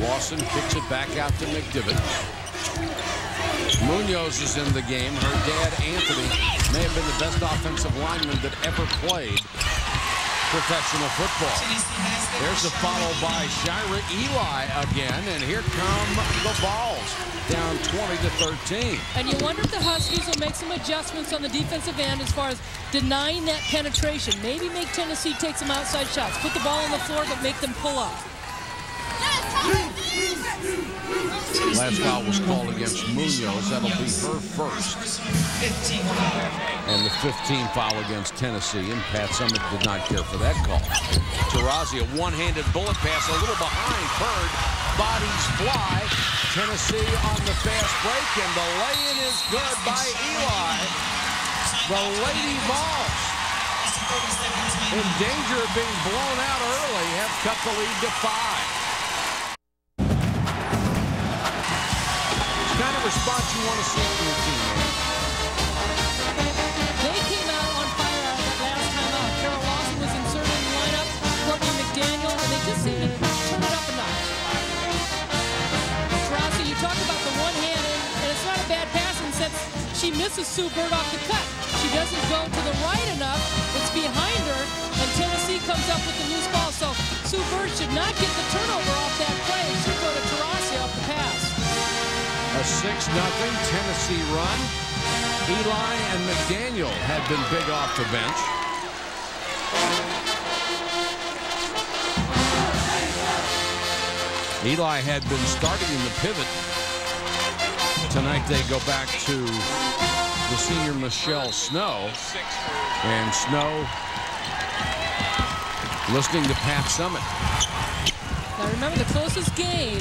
Lawson kicks it back out to McDivitt. Munoz is in the game. Her dad, Anthony, may have been the best offensive lineman that ever played professional football. There's a follow by Shira Eli again, and here come the Vols, down 20-13. And you wonder if the Huskies will make some adjustments on the defensive end as far as denying that penetration. Maybe make Tennessee take some outside shots. Put the ball on the floor, but make them pull up. Last foul was called against Munoz. That'll be her first. And the 15th foul against Tennessee, and Pat Summitt did not care for that call. Taurasi, a one-handed bullet pass, a little behind Bird. Bodies fly. Tennessee on the fast break, and the lay-in is good by Eli. The Lady Vols, in danger of being blown out early, have cut the lead to 5. Kind of response you want to see from your team, man. They came out on fire out of that last time out. Carol Lawson was inserted in the lineup, Courtney McDaniel, and they just seemed to turn it up a notch. Taurasi, you talk about the one-handed, and it's not a bad pass in since she misses Sue Bird off the cut. She doesn't go to the right enough. It's behind her, and Tennessee comes up with the loose ball. So Sue Bird should not get the turnover off that play. It should go to Taurasi off the pass. A 6-0 Tennessee run. Eli and McDaniel had been big off the bench. Eli had been starting in the pivot. Tonight they go back to the senior Michelle Snow. And Snow listening to Pat Summitt. Now remember, the closest game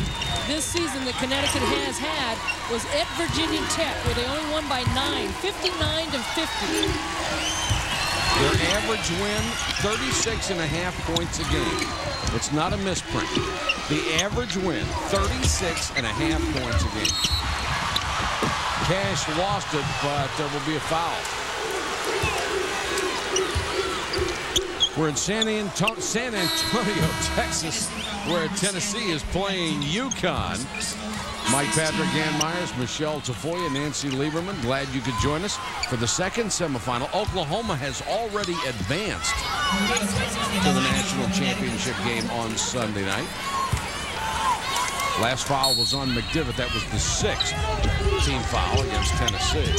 this season that Connecticut has had was at Virginia Tech, where they only won by 9, 59-50. Their average win, 36.5 points a game. It's not a misprint. The average win, 36.5 points a game. Cash lost it, but there will be a foul. We're in San Antonio, Texas, where Tennessee is playing Uconn. Mike Patrick, Ann Myers, Michelle Tafoya, Nancy Lieberman, glad you could join us for the second semifinal. Oklahoma has already advanced to the national championship game on Sunday night. Last foul was on McDivitt. That was the 6th team foul against Tennessee.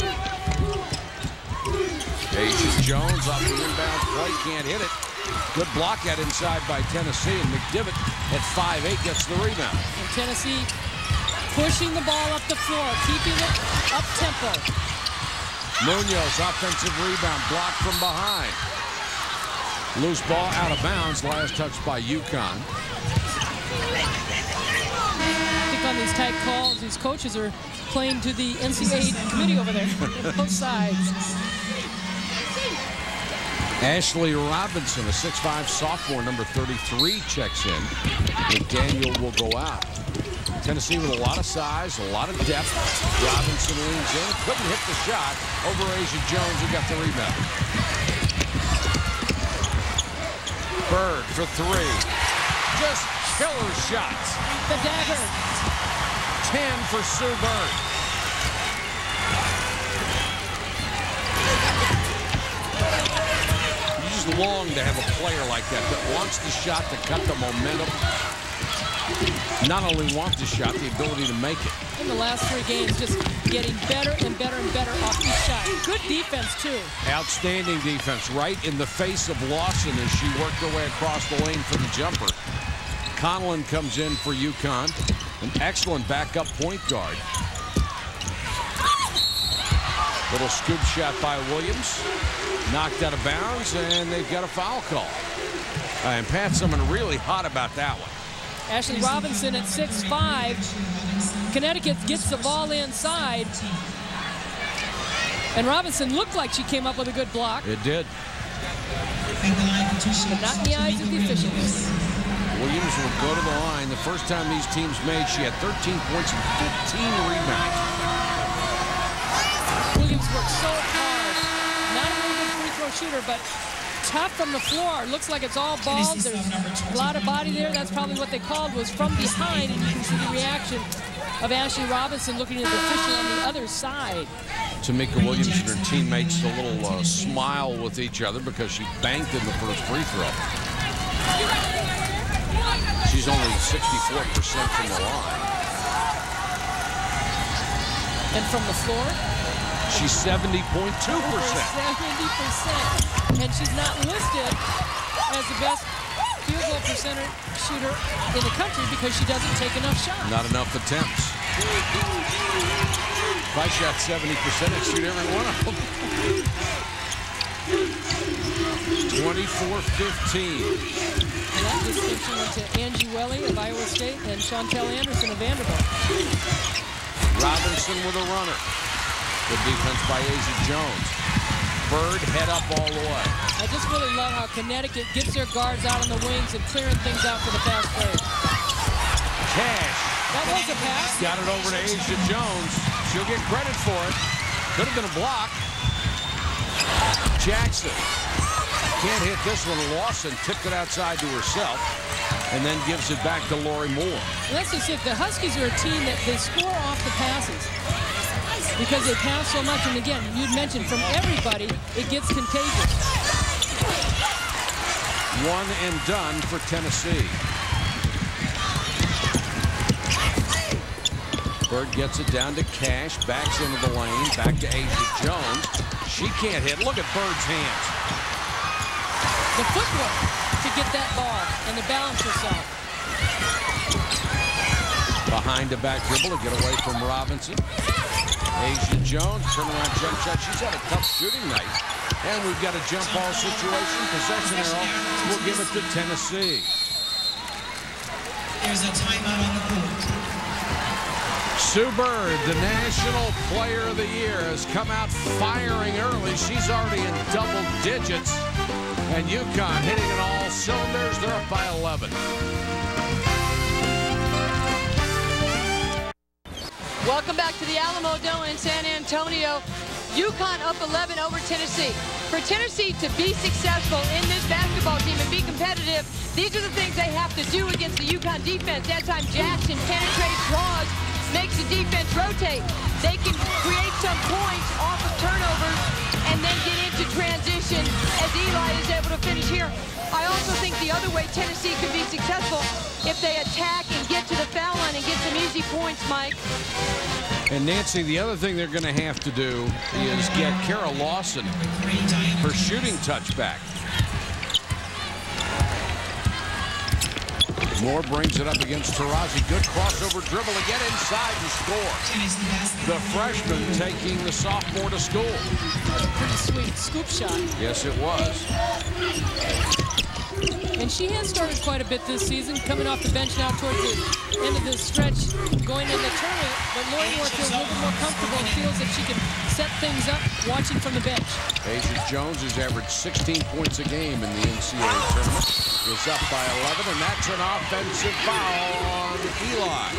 Asia Jones off the inbound play, can't hit it. Good block at inside by Tennessee, and McDivitt at 5'8" gets the rebound. And Tennessee pushing the ball up the floor, keeping it up tempo. Munoz, offensive rebound, blocked from behind. Loose ball out of bounds, last touch by Uconn. I think on these tight calls, these coaches are playing to the NCAA committee over there, both sides. Ashley Robinson, a 6'5" sophomore, number 33, checks in. McDaniel will go out. Tennessee with a lot of size, a lot of depth. Robinson leans in, couldn't hit the shot over Asia Jones, who got the rebound. Bird for 3. Just killer shots. The dagger. 10 for Sue Bird. Long to have a player like that wants the shot to cut the momentum. Not only wants the shot, the ability to make it. In the last 3 games, just getting better and better and better off each shot. Good defense, too. Outstanding defense, right in the face of Lawson as she worked her way across the lane for the jumper. Conlon comes in for Uconn. An excellent backup point guard. Little scoop shot by Williams. Knocked out of bounds, and they've got a foul call. And Pat Summitt really hot about that one. Ashley Robinson at 6'5". Connecticut gets the ball inside. And Robinson looked like she came up with a good block. It did. But not in the eyes of the officials. Williams will go to the line. The first time these teams made, she had 13 points and 15 rebounds. Williams worked so hard. Not a really good free throw shooter, but tough from the floor. It looks like it's all balls. There's a lot of body there. That's probably what they called was from behind, and you can see the reaction of Ashley Robinson looking at the official on the other side. Tamika Williams and her teammates a little smile with each other because she banked in the first free throw. She's only 64% from the line. And from the floor? She's 70.2%. 70%. And she's not listed as the best field goal percentage shooter in the country because she doesn't take enough shots. Not enough attempts. If I shot 70%, I'd shoot every one of them. 24-15. That distinction went to Angie Welly of Iowa State and Chantel Anderson of Vanderbilt. Robinson with a runner. Good defense by Asia Jones. Bird head up all the way. I just really love how Connecticut gets their guards out on the wings and clearing things out for the fast break. Cash. That was a pass. Got it over to Asia Jones. She'll get credit for it. Could have been a block. Jackson. Can't hit this one. Lawson tipped it outside to herself and then gives it back to Lori Moore. And that's just it. The Huskies are a team that they score off the passes because they pass so much. And again, you'd mentioned from everybody, it gets contagious. One and done for Tennessee. Bird gets it down to Cash, backs into the lane, back to Asia Jones. She can't hit. Look at Bird's hands. The footwork to get that ball and to balance yourself. Behind the back dribble to get away from Robinson. Asia Jones, turnaround jump shot. She's had a tough shooting night. And we've got a jump ball situation. Possession arrow. We'll give it to Tennessee. There's a timeout on the court. Sue Bird, the National Player of the Year, has come out firing early. She's already in double digits. And Uconn hitting on all cylinders. They're up by 11. Welcome back to the Alamo Dome in San Antonio. Uconn up 11 over Tennessee. For Tennessee to be successful in this basketball team and be competitive, these are the things they have to do against the Uconn defense. That time Jackson penetrates, draws, makes the defense rotate. They can create some points off of turnovers and then get into transition as Eli is able to finish here. I also think the other way Tennessee could be successful if they attack and get to the foul line and get some easy points, Mike. And Nancy, the other thing they're going to have to do is get Kara Lawson her shooting touchback. Moore brings it up against Taurasi. Good crossover dribble to get inside and score. The freshman taking the sophomore to school. That was a pretty sweet scoop shot. Yes, it was. And she has started quite a bit this season, coming off the bench now towards the end of the stretch, going in the tournament. But Lori Moore feels a little bit more comfortable and feels that she can set things up watching from the bench. Asia Jones has averaged 16 points a game in the NCAA tournament. Is up by 11, and that's an offensive foul on Eli.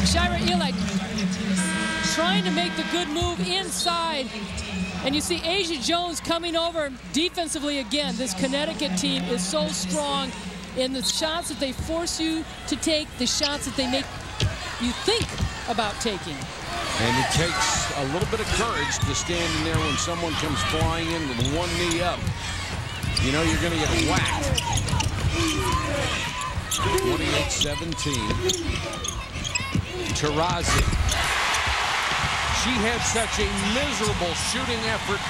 Shira Eli trying to make the good move inside. And you see Asia Jones coming over defensively again. This Connecticut team is so strong in the shots that they force you to take, the shots that they make you think about taking. And it takes a little bit of courage to stand in there when someone comes flying in with one knee up. You know you're going to get whacked. 28-17. Taurasi. She had such a miserable shooting effort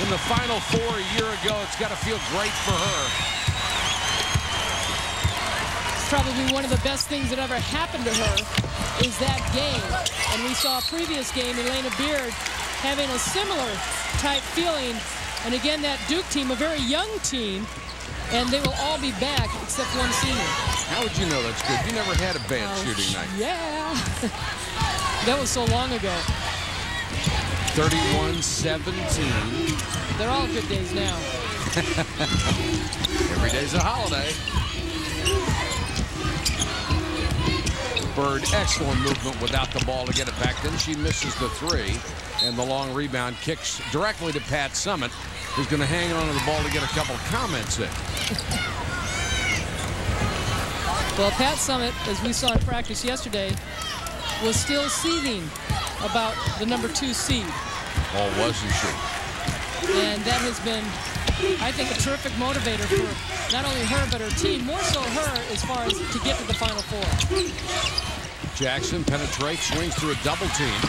in the Final Four a year ago. It's got to feel great for her. It's probably one of the best things that ever happened to her is that game. And we saw a previous game, Elena Beard, having a similar type feeling. And again, that Duke team, a very young team, and they will all be back except one senior. How would you know that's good? You never had a bad shooting night. Yeah. That was so long ago. 31-17. They're all good days now. Every day's a holiday. Bird, excellent movement without the ball to get it back. Then she misses the three, and the long rebound kicks directly to Pat Summitt, who's going to hang on to the ball to get a couple of comments in. Well, Pat Summitt, as we saw in practice yesterday, was still seething about the #2 seed. Oh, wasn't she? And that has been, I think, a terrific motivator for not only her, but her team, more so her, as far as to get to the Final Four. Jackson penetrates, swings through a double team.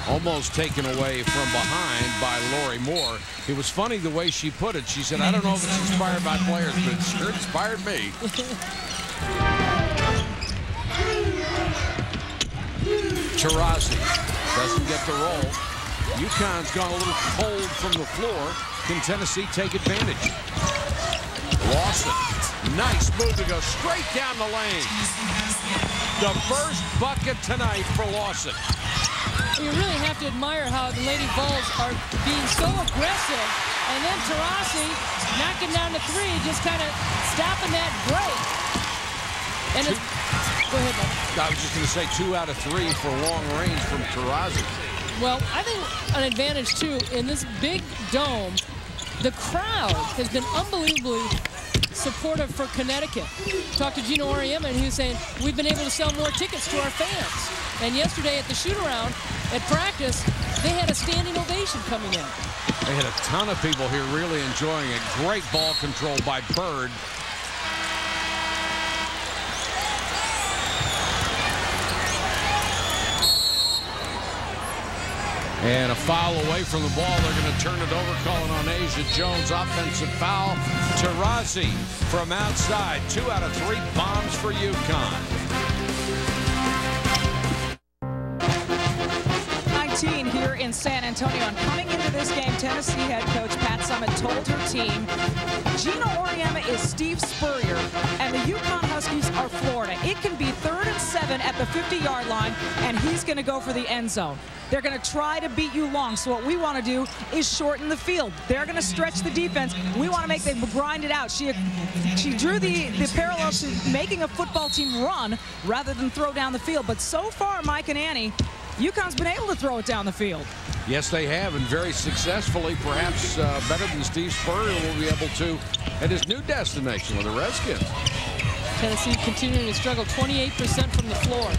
Almost taken away from behind by Lori Moore. It was funny the way she put it. She said, I don't know if it's inspired by players, but it sure inspired me. Taurasi doesn't get the roll. Uconn's gone a little cold from the floor. Can Tennessee take advantage? Lawson, nice move to go straight down the lane. The first bucket tonight for Lawson. You really have to admire how the Lady Vols are being so aggressive. And then Taurasi knocking down the three, just kind of stopping that break. And it's, go ahead, Mike. I was just going to say 2 out of 3 for long range from Taurasi. Well, I think an advantage, too, in this big dome, the crowd has been unbelievably supportive for Connecticut. Talked to Gino Auriemma, and he was saying, we've been able to sell more tickets to our fans. And yesterday at the shoot-around, at practice, they had a standing ovation coming in. They had a ton of people here really enjoying it. Great ball control by Bird. And a foul away from the ball. They're going to turn it over, calling on Asia Jones. Offensive foul. Taurasi from outside. 2 out of 3 bombs for UConn. 19 here in San Antonio. And coming into this game, Tennessee head coach Pat Summitt told her team, Gino Auriemma is Steve Spurrier, and the Uconn Huskies are Florida. It can be 3rd and 7 at the 50-yard line, and he's going to go for the end zone. They're going to try to beat you long. So what we want to do is shorten the field. They're going to stretch the defense. We want to make them grind it out. She drew the parallel to making a football team run rather than throw down the field. But so far, Mike and Annie, UConn's been able to throw it down the field. Yes, they have, and very successfully. Perhaps better than Steve Spurrier will be able to at his new destination with the Redskins. Tennessee continuing to struggle, 28% from the floor.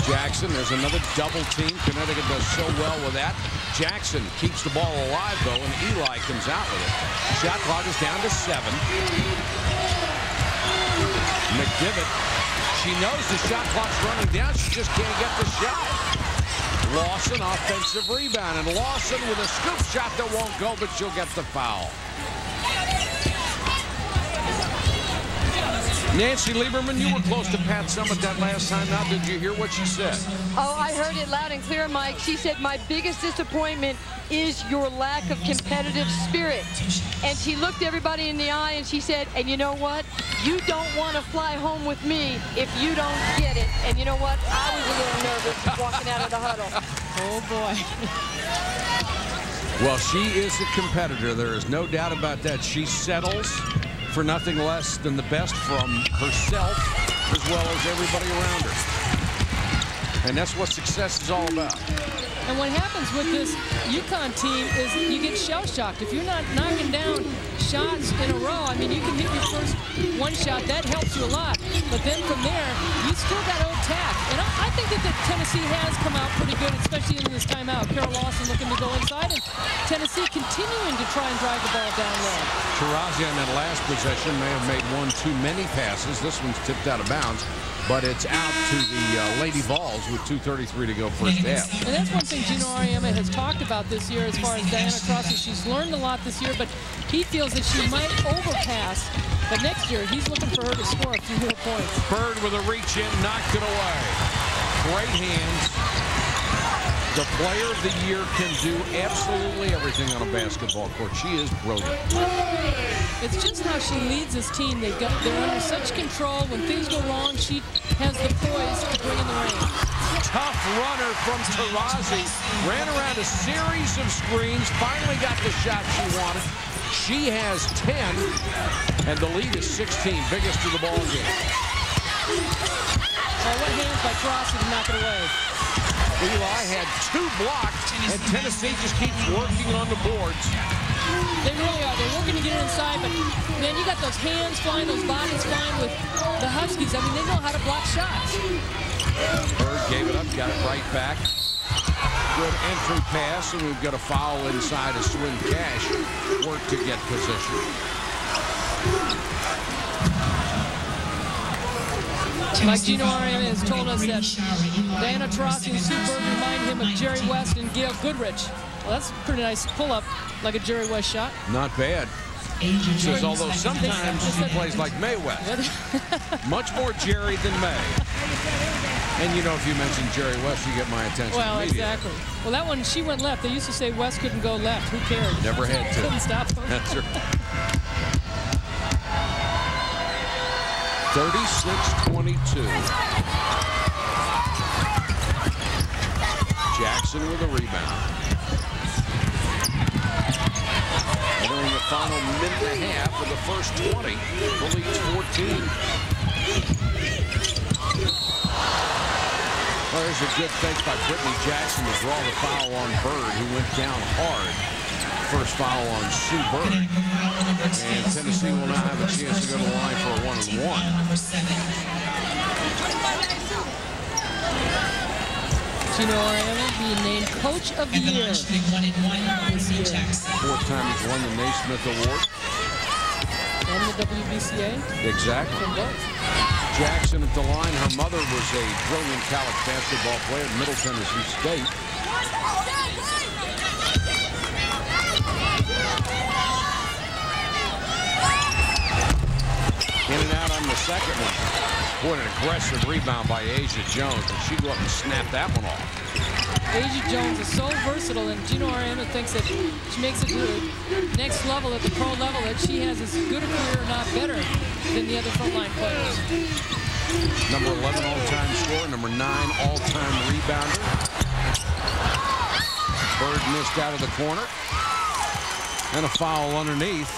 Jackson, there's another double team. Connecticut does so well with that. Jackson keeps the ball alive, though, and Eli comes out with it. Shot clock is down to 7. McDivitt, she knows the shot clock's running down. She just can't get the shot. Lawson, offensive rebound, and Lawson with a scoop shot that won't go, but she'll get the foul. Nancy Lieberman, you were close to Pat Summitt that last time out. Did you hear what she said? Oh, I heard it loud and clear, Mike. She said, my biggest disappointment is your lack of competitive spirit. And she looked everybody in the eye and she said, and you know what? You don't want to fly home with me if you don't get it. And you know what? I was a little nervous walking out of the huddle. Oh, boy. Well, she is a competitor. There is no doubt about that. She settles for nothing less than the best from herself as well as everybody around her. And that's what success is all about. And what happens with this UConn team is you get shell-shocked. If you're not knocking down shots in a row, I mean, you can hit your first one shot. That helps you a lot. But then from there, you still got to attack. And I think that Tennessee has come out pretty good, especially in this timeout. Carol Lawson looking to go inside, and Tennessee continuing to try and drive the ball down low. Taurasi on that last possession may have made one too many passes. This one's tipped out of bounds, but it's out to the Lady Vols with 2:33 to go first half. And that's one thing Gino Auriemma has talked about this year as far as Diana Taurasi. She's learned a lot this year, but he feels that she might overpass. But next year, he's looking for her to score a few more points. Bird with a reach in, knocked it away. Great hands. The player of the year can do absolutely everything on a basketball court. She is brilliant. It's just how she leads this team. They're under such control. When things go wrong, she has the poise to bring in the rain. Tough runner from Taurasi. Ran around a series of screens. Finally got the shot she wanted. She has 10, and the lead is 16. Biggest of the ball game. what hands by Taurasi to knock it away. Eli had 2 blocked, and Tennessee just keeps working on the boards. They really are. They're working to get it inside, but, man, you got those hands flying, those bodies flying with the Huskies. I mean, they know how to block shots. Bird gave it up, got it right back. Good entry pass, and we've got a foul inside of Swin Cash. Work to get position. Like Gino Ariana has told us that Diana Taurasi and Sue Bird remind him of Jerry West and Gail Goodrich. Well, that's a pretty nice pull-up, like a Jerry West shot. Not bad. Says, although sometimes he plays like Mae West. Much more Jerry than Mae. And, you know, if you mention Jerry West, you get my attention. Well, exactly. Well, that one, she went left. They used to say West couldn't go left. Who cared? Never had to. Couldn't stop him. That's right. 36-22. Jackson with a rebound. Entering the final minute and a half of the first 20. The lead's 14. Well, there's a good fake by Brittany Jackson to draw the foul on Bird, who went down hard. First foul on Sue Bird. And Tennessee will now have a chance to go to the line for a 1-and-1. Gino Ariana being named Coach of the Year this year. 4th time he's won the Naismith Award. And the WBCA. Exactly. From both. Jackson at the line. Her mother was a brilliant college basketball player at Middle Tennessee State. In and out on the second one. What an aggressive rebound by Asia Jones. And she go up and snap that one off. Asia Jones is so versatile, and Gino Ariana thinks that she makes it to the next level, at the pro level, that she has as good a career, not better, than the other frontline players. Number 11 all-time scorer, number 9 all-time rebounder. Bird missed out of the corner. And a foul underneath.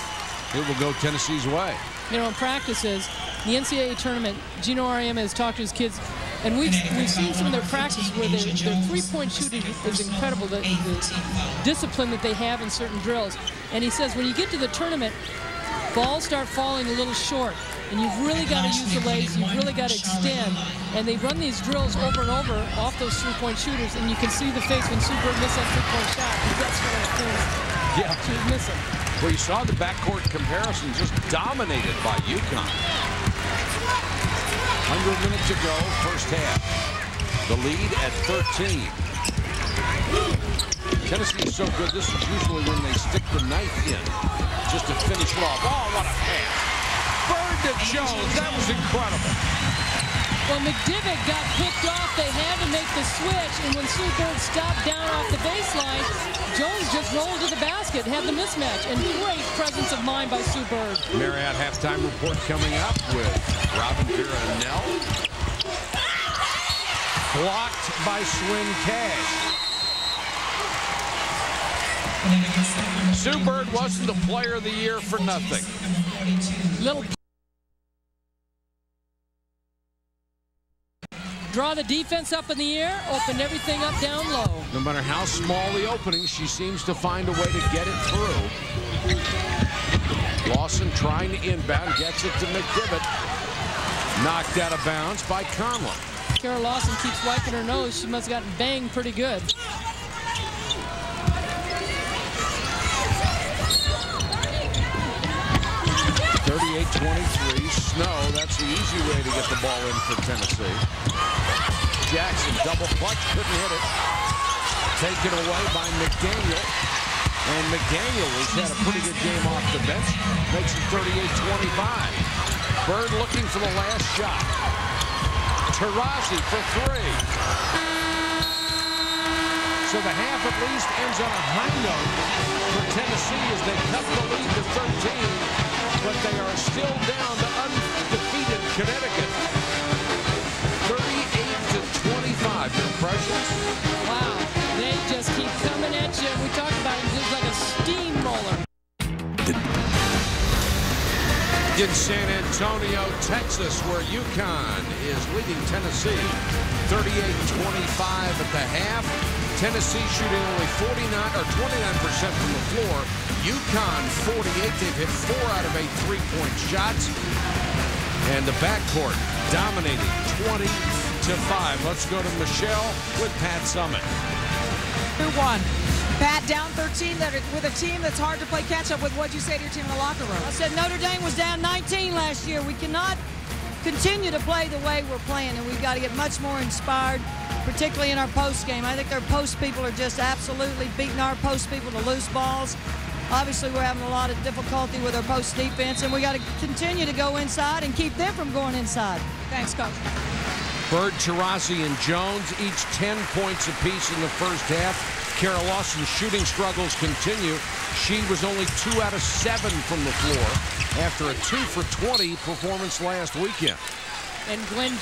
It will go Tennessee's way. You know, in practices, the NCAA tournament, Gino Ariana has talked to his kids, and we've seen some of their practices where their three-point shooting is incredible, the discipline that they have in certain drills. And he says when you get to the tournament, balls start falling a little short, and you've really got to use the legs, you've really got to extend. And they run these drills over and over off those three-point shooters, and you can see the face when Sue Bird missed that three-point shot. That's one of the things she was missing. Well, you saw the backcourt comparison just dominated by Uconn. 100 minutes to go, first half. The lead at 13. Tennessee is so good, this is usually when they stick the knife in just to finish it off. Oh, what a pass. Bird to Jones, that was incredible. Well, McDivitt got picked off. They had to make the switch, and when Sue Bird stopped down off the baseline, Jones just rolled to the basket, had the mismatch, and great presence of mind by Sue Bird. Marriott halftime report coming up with Robin Vera-Nell. Blocked by Swin Cash. Sue Bird wasn't the player of the year for nothing. Little draw the defense up in the air, open everything up down low. No matter how small the opening, she seems to find a way to get it through. Lawson trying to inbound, gets it to McDivitt. Knocked out of bounds by Conlon. Kara Lawson keeps wiping her nose. She must have gotten banged pretty good. 38-23, Snow, that's the easy way to get the ball in for Tennessee. Jackson, double clutch, couldn't hit it. Taken away by McDaniel. And McDaniel has had a pretty good game off the bench. Makes it 38-25. Bird looking for the last shot. Taurasi for 3. So the half at least ends on a high note for Tennessee as they cut the lead to 13. But they are still down to undefeated Connecticut. 38-25. Your impressions? Wow, they just keep coming at you. We talked about it. It's like a steamroller. You San Antonio, Texas, where Uconn is leading Tennessee 38-25 at the half. Tennessee shooting only 29% from the floor. Uconn 48. They've hit 4 out of 8 3-point shots. And the backcourt dominating 20-5. Let's go to Michelle with Pat Summitt. Who won? Pat down 13 with a team that's hard to play catch-up with. What'd you say to your team in the locker room? I said Notre Dame was down 19 last year. We cannot continue to play the way we're playing, and we've got to get much more inspired, particularly in our post game. I think their post people are just absolutely beating our post people to loose balls. Obviously, we're having a lot of difficulty with our post defense, and we got to continue to go inside and keep them from going inside. Thanks, Coach. Bird, Taurasi, and Jones, each 10 points apiece in the first half. Kara Lawson's shooting struggles continue. She was only 2 out of 7 from the floor after a 2 for 20 performance last weekend. And Glenn